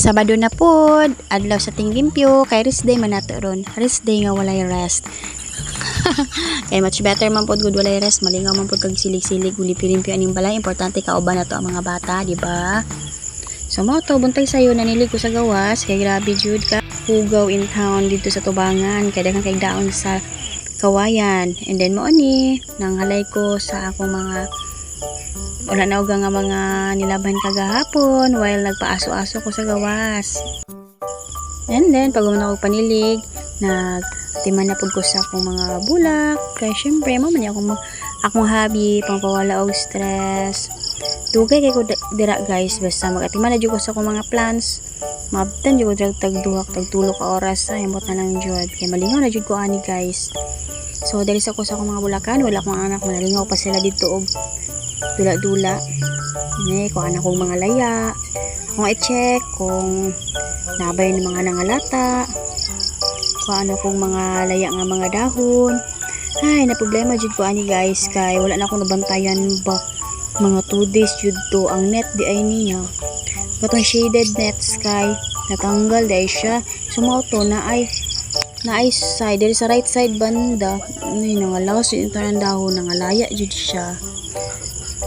Sabado na pod, adlaw sa ting limpyo, kay rest day man nato ron. Rest day nga walay rest. Kay much better man pod gud walay rest, malingaw man pod kag silig-silig uli limpyo aning balay, importante kauban nato ang mga bata, di ba? So mo to buntay sayo nanilig ko sa gawas, kay grabe jud ka hugaw in town dito sa Tubangan, kay daghang kay daon sa kawayan. And then mo ani nanghalay ko sa akong mga wala na uga nga mga nilaban kagahapon while nagpaaso-aso ko sa gawas. And then pag ako panilig, nagtiman na pud ko sa akong mga bulak. Kaya syempre mo man akong hobby pangpawala og stress. Dugay kay ko dira guys, basta magatiman na jud ko sa akong mga plans. Mabtan jud ko tagduhak tagtulo ka oras sa himot na lang jud. Kay malingaw na jud ko ani guys. So dali sa ko sa akong mga bulakan, wala akong anak, malingaw pa sila dito og dula-dula. Kung anak kong mga laya, kung i-check kung nabay ng mga nangalata, kung anak kong mga laya nga mga dahon. Ay, na problema jud ko ani guys, kay wala na akong nabantayan ba mga 2 days jud to ang net di ay niya. Katong shaded nets kay natanggal dahil siya. Sumauto na ay side, dahil sa right side banda, nangalawas yung ng dahon, nangalaya jud siya.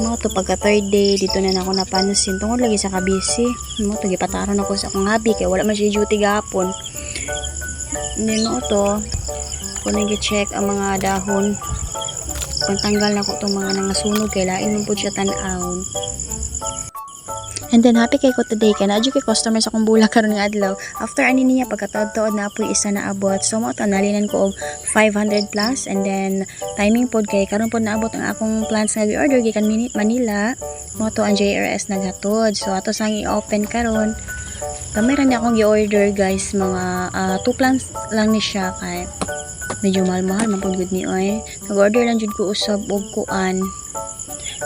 Mo to pagka third day dito na ako napansin tungod lagi sa kabisi. Mo to gipataron ako sa akong hobby kay wala man siya duty gahapon. Hindi mo to kung nag-check ang mga dahon, pagtanggal na ko itong mga nangasunog kay lain mo po siya tan-aw. And then happy kay ko today kay naadyo kay customer sa akong bulak karon nga adlaw. After ani niya pagkataod-taod na apoy isa na abot. So mo to nalinan ko og 500 plus, and then timing pod kay karon pod naabot ang akong plans nga gi-order gikan Manila. Mo to ang JRS naghatod. So ato sang i-open karon. Kamera ni akong gi-order guys, mga 2 plans lang ni siya kay medyo mahal man pod gud ni oy. Nag-order lang jud ko usab og kuan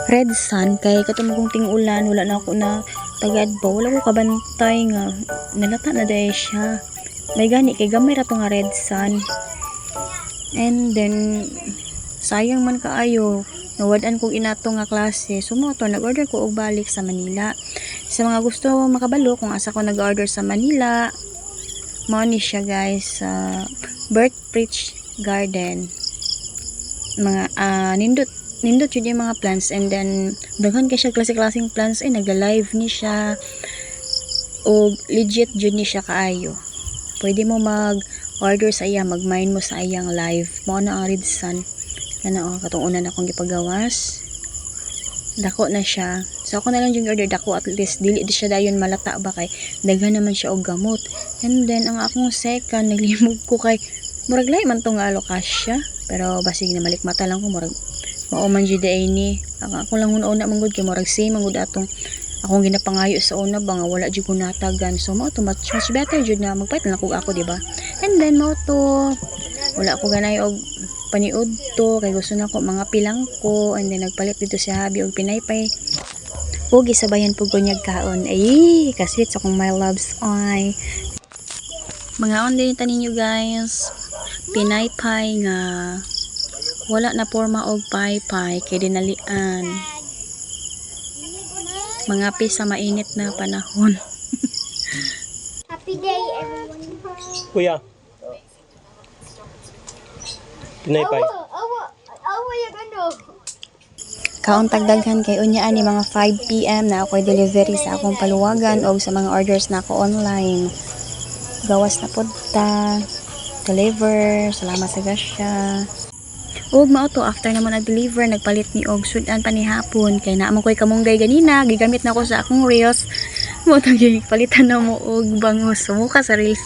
Red Sun kay katong ting-ulan wala na ako na tagad ba, wala ko kabantay nga nalata na dahil siya. May gani kay gamay ra to nga Red Sun. And then sayang man kaayo nawadan kog inato nga klase. So mo to nag-order ko og balik sa Manila. Sa mga gusto makabalo kung asa ko nag-order sa Manila, mo ni siya guys sa Birthbridge Garden. Mga nindot yun yung mga plants, and then daghan kay siya klase-klaseng plants ay nagla-live ni siya o legit jud ni siya kaayo. Pwede mo mag-order sa iya, mag-mine mo sa iyang live. Mao na ang Red Sun kana katong una na akong gipagawas. Dako na siya. So ako na lang yung order dako, at least dili di siya dayon malata ba kay daghan naman siya og gamot. And then ang akong second naglimog ko kay murag lay man tong alokasya, pero basig na malikmata lang ko murag mao man jud ay ni ako lang una man gud kay murag same man gud atong akong ginapangayo sa una ba nga wala jud ko natagan. So mao to much better jud na magpait na ako di ba. And then mao to wala ko ganay og paniud to kay gusto na ko mga pilang ko, and then nagpalit dito si Habi og pinaypay ug gisabayan pug ko nyag kaon. Ay kasweet sa akong my loves ay mga on din tanin nyo guys, pinaypay nga wala na porma og paypay kay dinalian. Mga sa mainit na panahon. Happy day, everyone. Kuya. Pinaypay. Awa yung ano. Kaon tagdaghan kay unya ani mga 5 PM na ako'y delivery sa akong paluwagan o sa mga orders na ako online. Gawas na pod ta. Deliver. Salamat sa gasya. Og mao to after naman nag-deliver nagpalit ni og sudan pa ni hapon kay naa man koy kamunggay ganina gigamit na ko sa akong reels. Mo to palitan na mo og bangus sumuka sa reels.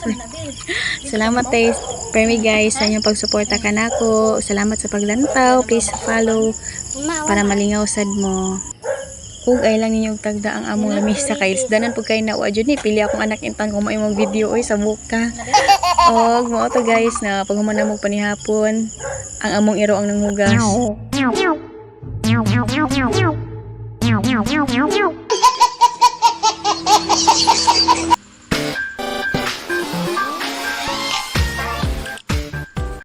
Salamat guys. Permi guys sa inyong pagsuporta kanako. Salamat sa paglantaw. Please follow para malingaw sad mo. Ug ay lang ninyo tagda ang among lamisa kay isdanan pug kay nawa jud ni pili akong anak intan ko mo imong video oy sa muka. Og mo to guys na paghuman na mo panihapon ang among iro ang nanghugas.